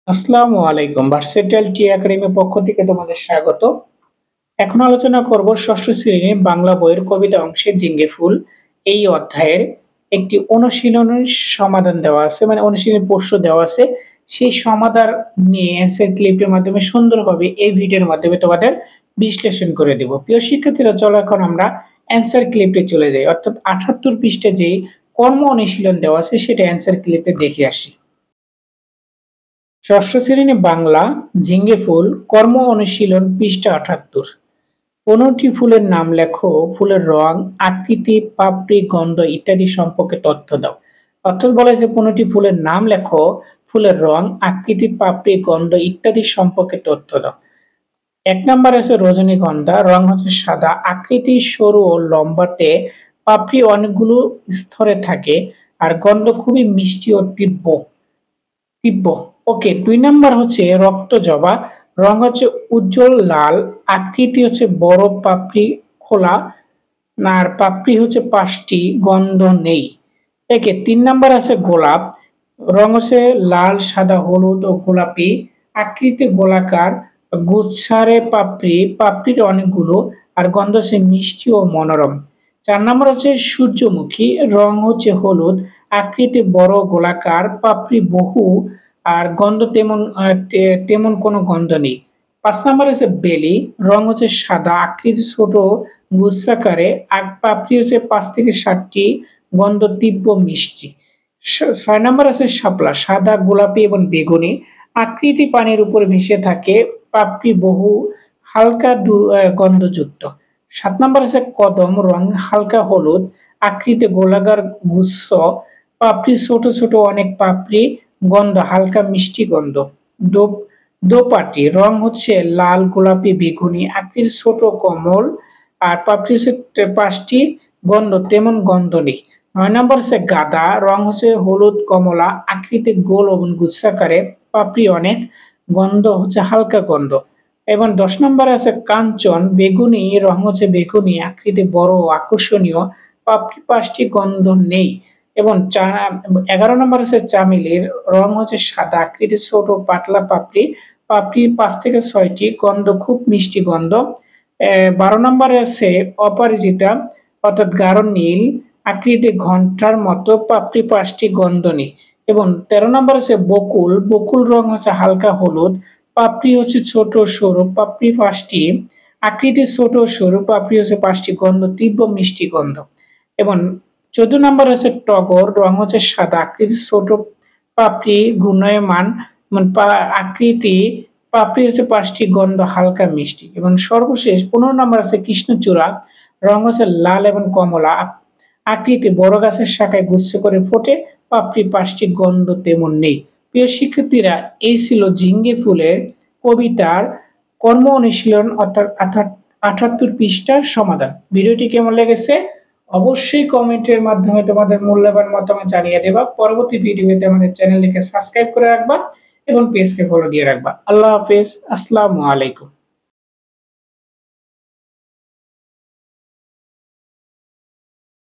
আসসালামু আলাইকুম। ভার্সেটাইল টি একাডেমির পক্ষ থেকে তোমাদের স্বাগত। এখন আলোচনা করব ষষ্ঠ শ্রেণীর বাংলা বইয়ের কবিতা অংশে 'ঝিঙ্গে ফুল' এই অধ্যায়ের একটি অনুশীলনের সমাধান দেওয়া আছে, মানে অনুশীলনী প্রশ্ন দেওয়া আছে। সেই সমাধান নিয়ে অ্যান্সার ক্লিপের মাধ্যমে সুন্দরভাবে এই ভিডিওর মাধ্যমে তোমাদের বিশ্লেষণ করে দেব। প্রিয় শিক্ষার্থীরা, চলো এখন আমরা অ্যান্সার ক্লিপে চলে যাই। অর্থাৎ ৭৮ পৃষ্ঠায় যেই কর্ম অনুশীলন দেওয়া আছে সেটা অ্যান্সার ক্লিপে দেখে আসি। ষষ্ঠ শ্রেণী বাংলা ঝিঙ্গে ফুল কর্ম অনুশীলন পৃষ্ঠা ৭৮। ১৫টি ফুলের নাম লেখো, ফুলের রং, আকৃতি, পাপড়ি, গন্ধ ইত্যাদি সম্পর্কে তথ্য দাও। অর্থাৎ বলা হয়েছে ১৫টি ফুলের নাম লেখো, ফুলের রং, আকৃতি, পাপড়ি, গন্ধ ইত্যাদি সম্পর্কে তথ্য দাও। ১ নাম্বার আছে রজনীগন্ধা, রং হচ্ছে সাদা, আকৃতি সরু ও লম্বাটে, পাপড়ি অনেকগুলো স্তরে থাকে, আর গন্ধ খুবই মিষ্টি ও তীব্র। ওকে, ২ নাম্বার হচ্ছে রক্তজবা, রং হচ্ছে উজ্জ্বল লাল, আকৃতি হচ্ছে বড়, পাপড়ি খোলা, আর পাপড়ি হচ্ছে ৫টি, গন্ধ নেই। একে ৩ নাম্বার আছে গোলাপ, রং হচ্ছে লাল, সাদা, হলুদ ও গোলাপি, আকৃতি গোলাকার, গুচ্ছারে পাপড়ি, পাপড়ির অনেকগুলো, আর গন্ধ হচ্ছে মিষ্টি ও মনোরম। ৪ নাম্বার হচ্ছে সূর্যমুখী, রং হচ্ছে হলুদ, আকৃতি বড়, গোলাকার, পাপড়ি বহু, আর গন্ধ তেমন কোনো গন্ধ নেই। ৫ নাম্বার হচ্ছে বেলি, রং হচ্ছে সাদা, আকৃতি ছোট, গুচ্ছাকারে, পাপড়ি হচ্ছে ৫ থেকে ৭টি, গন্ধ তীব্র মিষ্টি। ৬ নাম্বার আছে শাপলা, সাদা, গোলাপি এবং বেগুনি, আকৃতি পানির উপর ভেসে থাকে, পাপড়ি বহু, হালকা গন্ধযুক্ত। ৭ নাম্বার আছে কদম, রং হালকা হলুদ, আকৃতি গোলাকার, গুচ্ছ, পাপড়ি ছোট ছোট, অনেক পাপড়ি, গন্ধ হালকা মিষ্টি গন্ধ। দোপাটি, রং হচ্ছে লাল, গোলাপি, বেগুনি, আকৃতি ছোট, কোমল, আর পাপড়ি হচ্ছে ৫টি, গন্ধ তেমন গন্ধ নেই। ৯ নম্বর হচ্ছে গাঁদা, রং হচ্ছে হলুদ কমলা, আকৃতি গোল এবং গুচ্ছাকারে, পাপড়ি অনেক, গন্ধ হচ্ছে হালকা গন্ধ। এবং ১০ নম্বরে আছে কাঞ্চন, বেগুনি, রং হচ্ছে বেগুনি, আকৃতি বড় ও আকর্ষণীয়, পাপড়ি ৫টি, গন্ধ নেই। এবং ১১ নম্বর আছে চামেলির, রং হচ্ছে সাদা, আকৃতি ছোট, পাতলা পাপড়ি, পাপড়ি ৫ থেকে ৬টি, গন্ধ খুব মিষ্টি গন্ধ। ১২ নম্বরে আছে অপরাজিতা, অর্থাৎ গাঢ় নীল, আকৃতি ঘন্টার মতো, পাপড়ি ৫টি, গন্ধ নেই। এবং ১৩ নম্বর আছে বকুল, বকুল রং হচ্ছে হালকা হলুদ, পাপড়ি হচ্ছে ছোট সরু, পাপড়ি ৫টি, আকৃতি ছোট সরু, পাপড়ি হচ্ছে ৫টি, গন্ধ তীব্র মিষ্টি গন্ধ। এবং ১৪ নম্বর আছে টগর, রং হচ্ছে সাদা, আকৃতি ছোট, পাপড়ি ঘূর্ণায়মান, আকৃতি, পাপড়ি হচ্ছে ৫টি, গন্ধ হালকা মিষ্টি। এবং সর্বশেষ ১৫ নম্বর আছে কৃষ্ণচূড়া, রং হচ্ছে লাল এবং কমলা, আকৃতি বড় গাছের শাখায় গুচ্ছ করে ফোটে, পাপড়ি ৫টি, গন্ধ তেমন নেই। প্রিয় শিক্ষার্থীরা, এই ছিল ঝিঙ্গে ফুলের কবিতার কর্ম অনুশীলন অর্থাৎ ৭৮ পৃষ্ঠার সমাধান। ভিডিওটি কেমন লেগেছে অবশ্যই কমেন্টের মাধ্যমে তোমাদের মূল্যবান মতামত জানিয়ে দেবা। পরবর্তী ভিডিওতে আমাদের চ্যানেলটিকে সাবস্ক্রাইব করে রাখবা এবং পেজকে ফলো দিয়ে রাখবা। আল্লাহ হাফেজ, আসসালামু আলাইকুম।